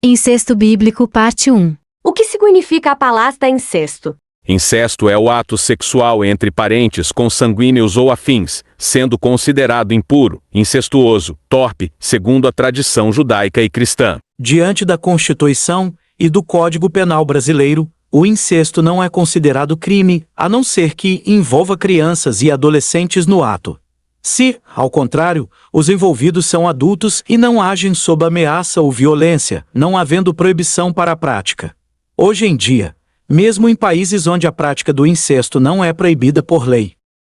Incesto bíblico, parte 1. O que significa a palavra incesto? Incesto é o ato sexual entre parentes consanguíneos ou afins, sendo considerado impuro, incestuoso, torpe, segundo a tradição judaica e cristã. Diante da Constituição e do Código Penal brasileiro, o incesto não é considerado crime, a não ser que envolva crianças e adolescentes no ato. Se, ao contrário, os envolvidos são adultos e não agem sob ameaça ou violência, não havendo proibição para a prática. Hoje em dia, mesmo em países onde a prática do incesto não é proibida por lei,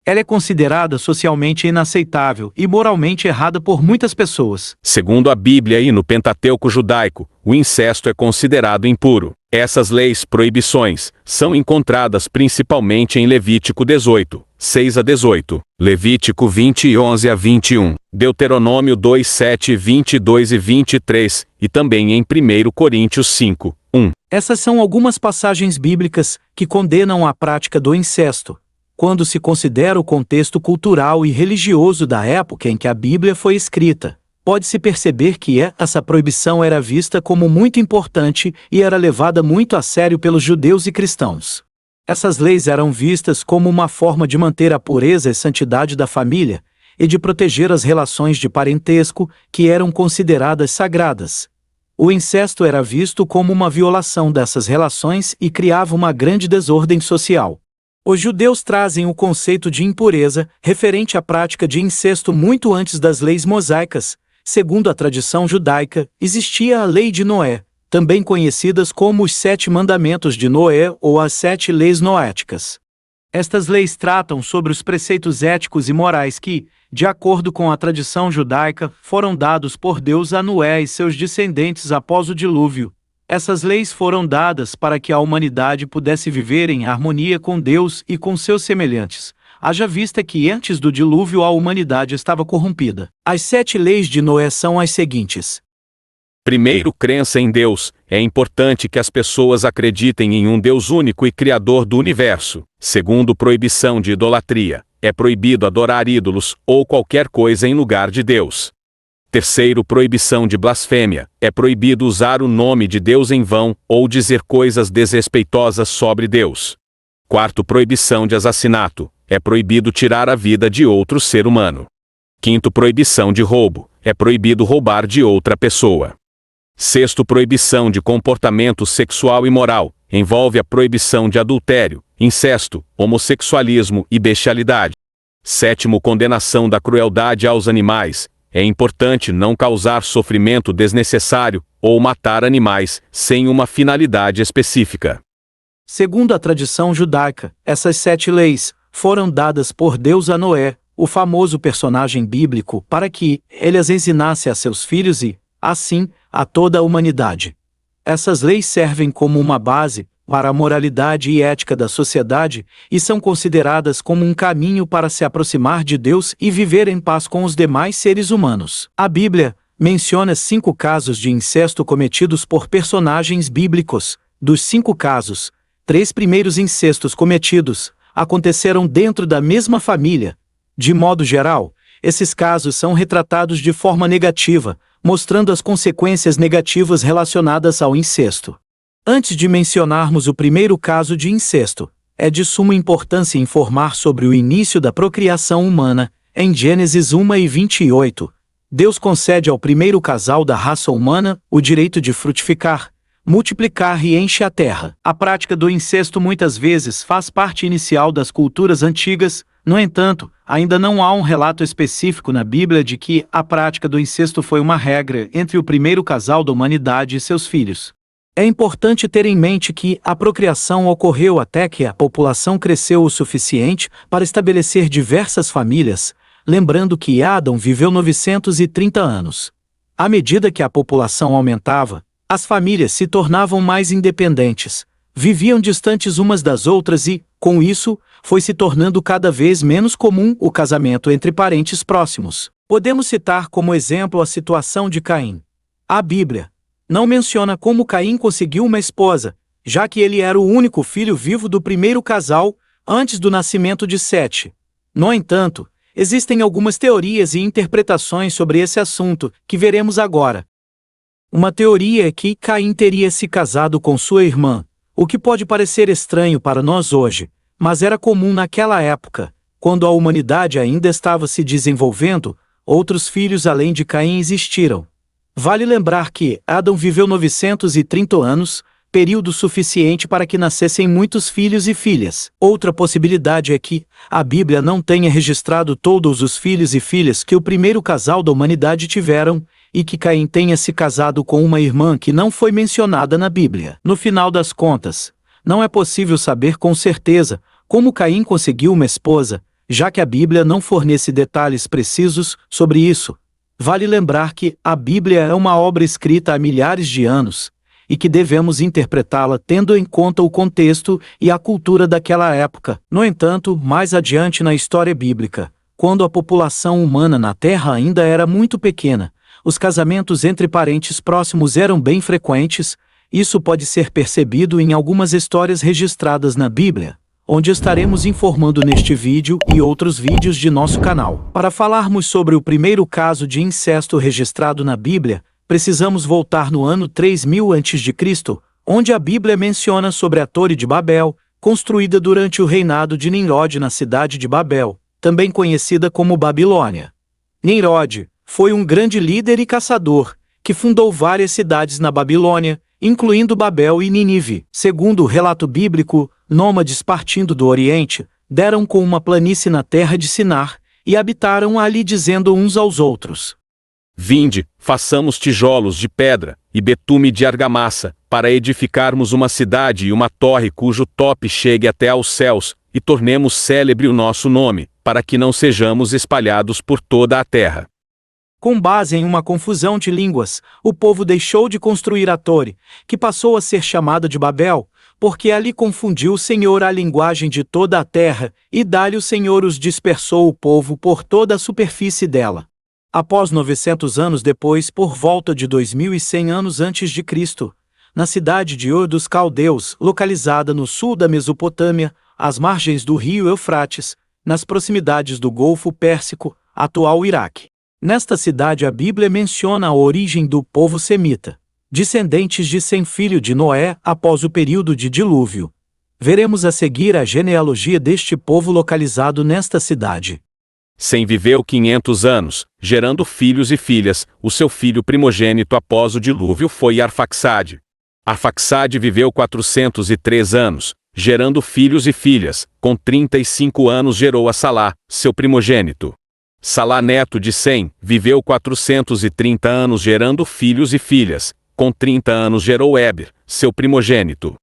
ela é considerada socialmente inaceitável e moralmente errada por muitas pessoas. Segundo a Bíblia e no Pentateuco judaico, o incesto é considerado impuro. Essas leis proibições são encontradas principalmente em Levítico 18, 6 a 18, Levítico 20 e 11 a 21, Deuteronômio 2, 7, 22 e 23, e também em 1 Coríntios 5, 1. Essas são algumas passagens bíblicas que condenam a prática do incesto, quando se considera o contexto cultural e religioso da época em que a Bíblia foi escrita. Pode-se perceber que essa proibição era vista como muito importante e era levada muito a sério pelos judeus e cristãos. Essas leis eram vistas como uma forma de manter a pureza e santidade da família e de proteger as relações de parentesco que eram consideradas sagradas. O incesto era visto como uma violação dessas relações e criava uma grande desordem social. Os judeus trazem o conceito de impureza referente à prática de incesto muito antes das leis mosaicas. Segundo a tradição judaica, existia a Lei de Noé, também conhecidas como os 7 Mandamentos de Noé ou as 7 Leis Noéticas. Estas leis tratam sobre os preceitos éticos e morais que, de acordo com a tradição judaica, foram dados por Deus a Noé e seus descendentes após o dilúvio. Essas leis foram dadas para que a humanidade pudesse viver em harmonia com Deus e com seus semelhantes, haja vista que antes do dilúvio a humanidade estava corrompida. As 7 leis de Noé são as seguintes. Primeiro, crença em Deus. É importante que as pessoas acreditem em um Deus único e criador do universo. Segundo, proibição de idolatria. É proibido adorar ídolos ou qualquer coisa em lugar de Deus. Terceiro, proibição de blasfêmia. É proibido usar o nome de Deus em vão ou dizer coisas desrespeitosas sobre Deus. Quarto, proibição de assassinato. É proibido tirar a vida de outro ser humano. Quinto, proibição de roubo. É proibido roubar de outra pessoa. Sexto, proibição de comportamento sexual imoral. Envolve a proibição de adultério, incesto, homossexualismo e bestialidade. Sétimo, condenação da crueldade aos animais. É importante não causar sofrimento desnecessário ou matar animais sem uma finalidade específica. Segundo a tradição judaica, essas 7 leis foram dadas por Deus a Noé, o famoso personagem bíblico, para que ele as ensinasse a seus filhos e, assim, a toda a humanidade. Essas leis servem como uma base para a moralidade e ética da sociedade e são consideradas como um caminho para se aproximar de Deus e viver em paz com os demais seres humanos. A Bíblia menciona 5 casos de incesto cometidos por personagens bíblicos. Dos 5 casos, 3 primeiros incestos cometidos aconteceram dentro da mesma família. De modo geral, esses casos são retratados de forma negativa, mostrando as consequências negativas relacionadas ao incesto. Antes de mencionarmos o primeiro caso de incesto, é de suma importância informar sobre o início da procriação humana. Em Gênesis 1:28, Deus concede ao primeiro casal da raça humana o direito de frutificar, multiplicar e encher a terra. A prática do incesto muitas vezes faz parte inicial das culturas antigas. No entanto, ainda não há um relato específico na Bíblia de que a prática do incesto foi uma regra entre o primeiro casal da humanidade e seus filhos. É importante ter em mente que a procriação ocorreu até que a população cresceu o suficiente para estabelecer diversas famílias, lembrando que Adão viveu 930 anos. À medida que a população aumentava, as famílias se tornavam mais independentes, viviam distantes umas das outras e, com isso, foi se tornando cada vez menos comum o casamento entre parentes próximos. Podemos citar como exemplo a situação de Caim. A Bíblia não menciona como Caim conseguiu uma esposa, já que ele era o único filho vivo do primeiro casal antes do nascimento de Sete. No entanto, existem algumas teorias e interpretações sobre esse assunto que veremos agora. Uma teoria é que Caim teria se casado com sua irmã, o que pode parecer estranho para nós hoje, mas era comum naquela época, quando a humanidade ainda estava se desenvolvendo. Outros filhos além de Caim existiram. Vale lembrar que Adão viveu 930 anos, período suficiente para que nascessem muitos filhos e filhas. Outra possibilidade é que a Bíblia não tenha registrado todos os filhos e filhas que o primeiro casal da humanidade tiveram, e que Caim tenha se casado com uma irmã que não foi mencionada na Bíblia. No final das contas, não é possível saber com certeza como Caim conseguiu uma esposa, já que a Bíblia não fornece detalhes precisos sobre isso. Vale lembrar que a Bíblia é uma obra escrita há milhares de anos, e que devemos interpretá-la tendo em conta o contexto e a cultura daquela época. No entanto, mais adiante na história bíblica, quando a população humana na Terra ainda era muito pequena, os casamentos entre parentes próximos eram bem frequentes. Isso pode ser percebido em algumas histórias registradas na Bíblia, onde estaremos informando neste vídeo e outros vídeos de nosso canal. Para falarmos sobre o primeiro caso de incesto registrado na Bíblia, precisamos voltar no ano 3000 a.C., onde a Bíblia menciona sobre a Torre de Babel, construída durante o reinado de Nimrod na cidade de Babel, também conhecida como Babilônia. Nimrod foi um grande líder e caçador, que fundou várias cidades na Babilônia, incluindo Babel e Nínive. Segundo o relato bíblico, nômades partindo do Oriente, deram com uma planície na terra de Sinar, e habitaram ali dizendo uns aos outros: Vinde, façamos tijolos de pedra, e betume de argamassa, para edificarmos uma cidade e uma torre cujo tope chegue até aos céus, e tornemos célebre o nosso nome, para que não sejamos espalhados por toda a terra. Com base em uma confusão de línguas, o povo deixou de construir a torre, que passou a ser chamada de Babel, porque ali confundiu o Senhor a linguagem de toda a terra, e dali o Senhor os dispersou o povo por toda a superfície dela. Após 900 anos depois, por volta de 2100 anos antes de Cristo, na cidade de Ur dos Caldeus, localizada no sul da Mesopotâmia, às margens do rio Eufrates, nas proximidades do Golfo Pérsico, atual Iraque. Nesta cidade a Bíblia menciona a origem do povo semita, descendentes de Sem, filho de Noé, após o período de dilúvio. Veremos a seguir a genealogia deste povo localizado nesta cidade. Sem viveu 500 anos, gerando filhos e filhas. O seu filho primogênito após o dilúvio foi Arfaxade. Arfaxade viveu 403 anos, gerando filhos e filhas. Com 35 anos gerou a Salá, seu primogênito. Salá, neto de Sem, viveu 430 anos gerando filhos e filhas. Com 30 anos gerou Éber, seu primogênito.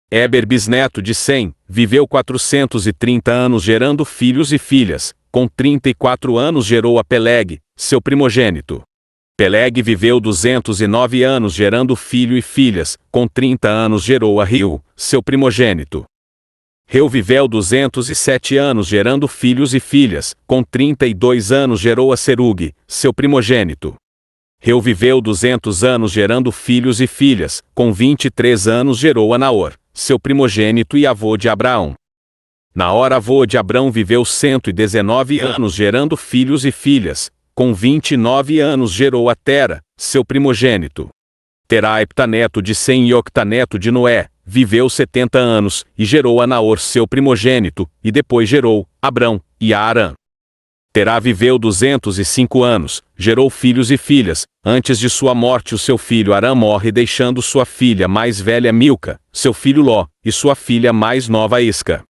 Éber, bisneto de Sem, viveu 430 anos gerando filhos e filhas. Com 34 anos gerou a Peleg, seu primogênito. Peleg viveu 209 anos gerando filho e filhas. Com 30 anos gerou a Reu, seu primogênito. Reu viveu 207 anos gerando filhos e filhas. Com 32 anos gerou a Serug, seu primogênito. Reu viveu 200 anos gerando filhos e filhas. Com 23 anos gerou a Naor, seu primogênito e avô de Abraão. Naor, avô de Abrão, viveu 119 anos gerando filhos e filhas. Com 29 anos gerou a Tera, seu primogênito. Terá, heptaneto de Sem e octaneto de Noé, viveu 70 anos, e gerou a Naor, seu primogênito, e depois gerou Abrão e a Arã. Terá viveu 205 anos, gerou filhos e filhas. Antes de sua morte o seu filho Arã morre, deixando sua filha mais velha Milca, seu filho Ló, e sua filha mais nova Isca.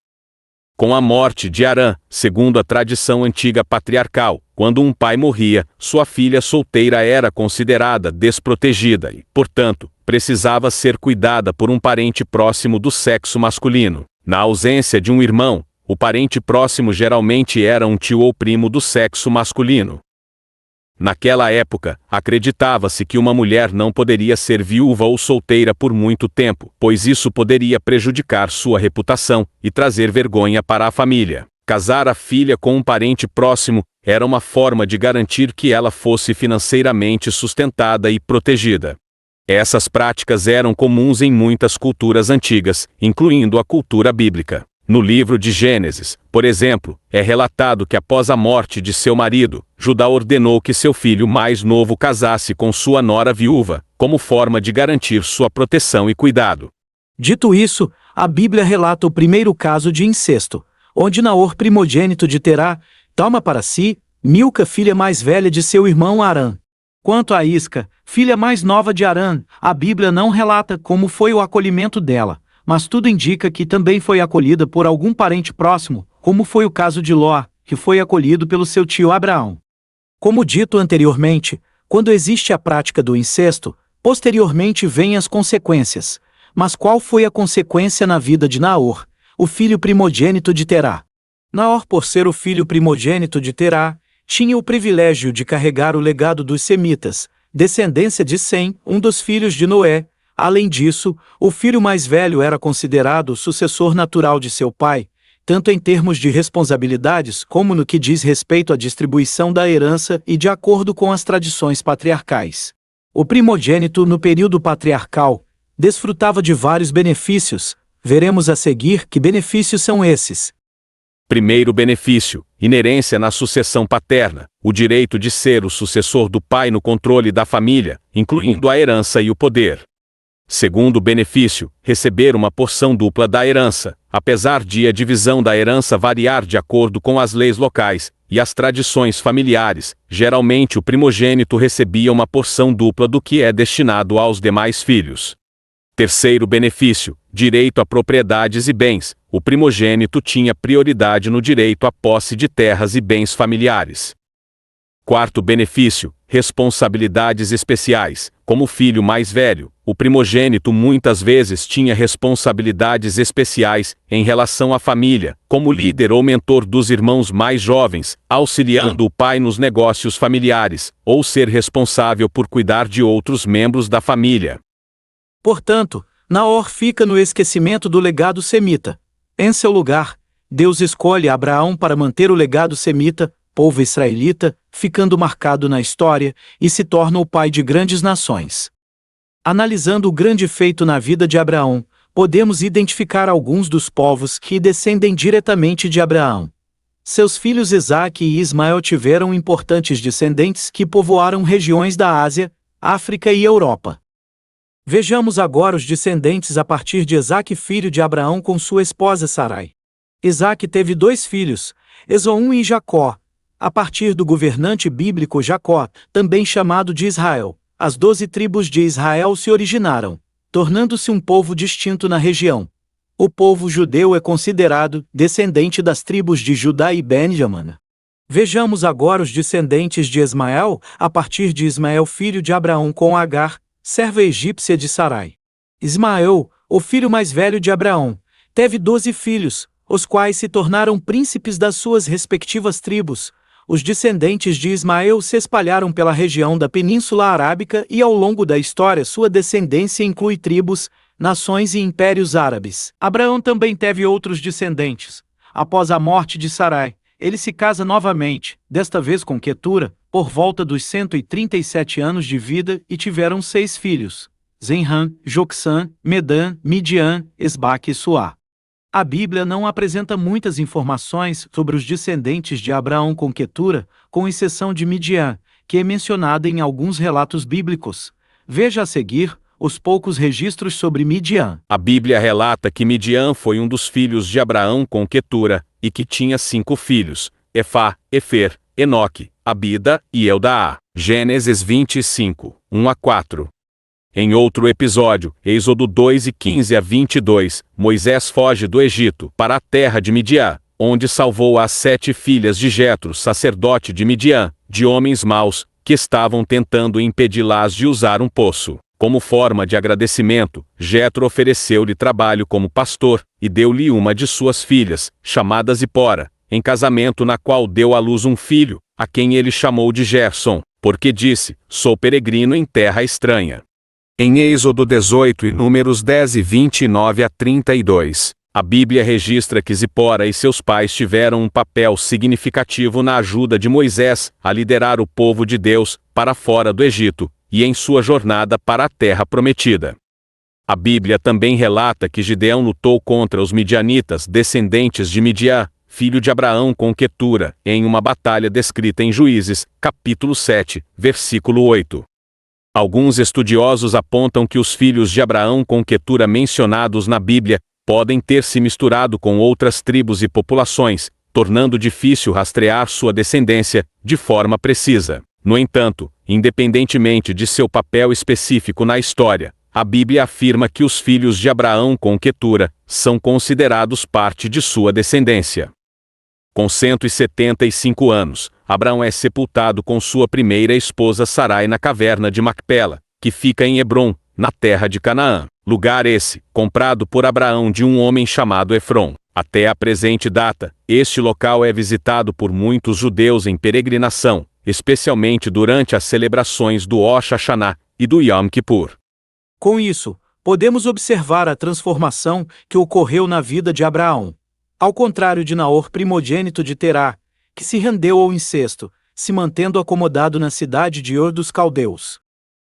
Com a morte de Arã, segundo a tradição antiga patriarcal, quando um pai morria, sua filha solteira era considerada desprotegida e, portanto, precisava ser cuidada por um parente próximo do sexo masculino. Na ausência de um irmão, o parente próximo geralmente era um tio ou primo do sexo masculino. Naquela época, acreditava-se que uma mulher não poderia ser viúva ou solteira por muito tempo, pois isso poderia prejudicar sua reputação e trazer vergonha para a família. Casar a filha com um parente próximo era uma forma de garantir que ela fosse financeiramente sustentada e protegida. Essas práticas eram comuns em muitas culturas antigas, incluindo a cultura bíblica. No livro de Gênesis, por exemplo, é relatado que após a morte de seu marido, Judá ordenou que seu filho mais novo casasse com sua nora viúva, como forma de garantir sua proteção e cuidado. Dito isso, a Bíblia relata o primeiro caso de incesto, onde Naor, primogênito de Terá, toma para si Milca, filha mais velha de seu irmão Arã. Quanto a Isca, filha mais nova de Arã, a Bíblia não relata como foi o acolhimento dela, mas tudo indica que também foi acolhida por algum parente próximo, como foi o caso de Ló, que foi acolhido pelo seu tio Abraão. Como dito anteriormente, quando existe a prática do incesto, posteriormente vêm as consequências. Mas qual foi a consequência na vida de Naor, o filho primogênito de Terá? Naor, por ser o filho primogênito de Terá, tinha o privilégio de carregar o legado dos semitas, descendência de Sem, um dos filhos de Noé. Além disso, o filho mais velho era considerado o sucessor natural de seu pai, tanto em termos de responsabilidades como no que diz respeito à distribuição da herança e de acordo com as tradições patriarcais. O primogênito, no período patriarcal, desfrutava de vários benefícios. Veremos a seguir que benefícios são esses. Primeiro benefício: inerência na sucessão paterna, o direito de ser o sucessor do pai no controle da família, incluindo a herança e o poder. Segundo benefício: receber uma porção dupla da herança, apesar de a divisão da herança variar de acordo com as leis locais e as tradições familiares. Geralmente o primogênito recebia uma porção dupla do que é destinado aos demais filhos. Terceiro benefício: direito a propriedades e bens. O primogênito tinha prioridade no direito à posse de terras e bens familiares. Quarto benefício: responsabilidades especiais. Como filho mais velho, o primogênito muitas vezes tinha responsabilidades especiais em relação à família, como líder ou mentor dos irmãos mais jovens, auxiliando o pai nos negócios familiares, ou ser responsável por cuidar de outros membros da família. Portanto, Naor fica no esquecimento do legado semita. Em seu lugar, Deus escolhe Abraão para manter o legado semita, povo israelita, ficando marcado na história, e se torna o pai de grandes nações. Analisando o grande feito na vida de Abraão, podemos identificar alguns dos povos que descendem diretamente de Abraão. Seus filhos Isaque e Ismael tiveram importantes descendentes que povoaram regiões da Ásia, África e Europa. Vejamos agora os descendentes a partir de Isaque, filho de Abraão, com sua esposa Sarai. Isaque teve 2 filhos, Esaú e Jacó. A partir do governante bíblico Jacó, também chamado de Israel, as 12 tribos de Israel se originaram, tornando-se um povo distinto na região. O povo judeu é considerado descendente das tribos de Judá e Benjamim. Vejamos agora os descendentes de Ismael, a partir de Ismael, filho de Abraão, com Agar, serva egípcia de Sarai. Ismael, o filho mais velho de Abraão, teve 12 filhos, os quais se tornaram príncipes das suas respectivas tribos. Os descendentes de Ismael se espalharam pela região da Península Arábica e ao longo da história sua descendência inclui tribos, nações e impérios árabes. Abraão também teve outros descendentes. Após a morte de Sarai, ele se casa novamente, desta vez com Quetura, por volta dos 137 anos de vida, e tiveram 6 filhos: Zenran, Joksã, Medan, Midian, Esbaque e Suá. A Bíblia não apresenta muitas informações sobre os descendentes de Abraão com Quetura, com exceção de Midian, que é mencionada em alguns relatos bíblicos. Veja a seguir os poucos registros sobre Midian. A Bíblia relata que Midian foi um dos filhos de Abraão com Quetura, e que tinha 5 filhos: Efá, Efer, Enoque, Abida e Eldaá. Gênesis 25, 1-4. Em outro episódio, Êxodo 2:15-22, Moisés foge do Egito para a terra de Midian, onde salvou as 7 filhas de Jetro, sacerdote de Midian, de homens maus, que estavam tentando impedi-las de usar um poço. Como forma de agradecimento, Jetro ofereceu-lhe trabalho como pastor, e deu-lhe uma de suas filhas, chamada Zipora, em casamento, na qual deu à luz um filho, a quem ele chamou de Gerson, porque disse: sou peregrino em terra estranha. Em Êxodo 18 e Números 10:29-32, a Bíblia registra que Zipora e seus pais tiveram um papel significativo na ajuda de Moisés a liderar o povo de Deus para fora do Egito, e em sua jornada para a terra prometida. A Bíblia também relata que Gideão lutou contra os midianitas descendentes de Midian, filho de Abraão com Quetura, em uma batalha descrita em Juízes, capítulo 7, versículo 8. Alguns estudiosos apontam que os filhos de Abraão com Quetura mencionados na Bíblia podem ter se misturado com outras tribos e populações, tornando difícil rastrear sua descendência de forma precisa. No entanto, independentemente de seu papel específico na história, a Bíblia afirma que os filhos de Abraão com Quetura são considerados parte de sua descendência. Com 175 anos, Abraão é sepultado com sua primeira esposa Sarai na caverna de Macpela, que fica em Hebrom, na terra de Canaã. Lugar esse, comprado por Abraão de um homem chamado Efron. Até a presente data, este local é visitado por muitos judeus em peregrinação, especialmente durante as celebrações do Rosh Hashanah e do Yom Kippur. Com isso, podemos observar a transformação que ocorreu na vida de Abraão. Ao contrário de Naor, primogênito de Terá, que se rendeu ao incesto, se mantendo acomodado na cidade de Ur dos Caldeus.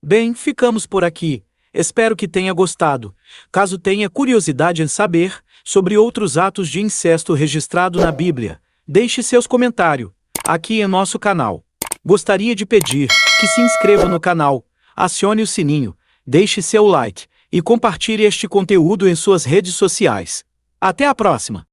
Bem, ficamos por aqui. Espero que tenha gostado. Caso tenha curiosidade em saber sobre outros atos de incesto registrados na Bíblia, deixe seus comentários aqui em nosso canal. Gostaria de pedir que se inscreva no canal, acione o sininho, deixe seu like e compartilhe este conteúdo em suas redes sociais. Até a próxima!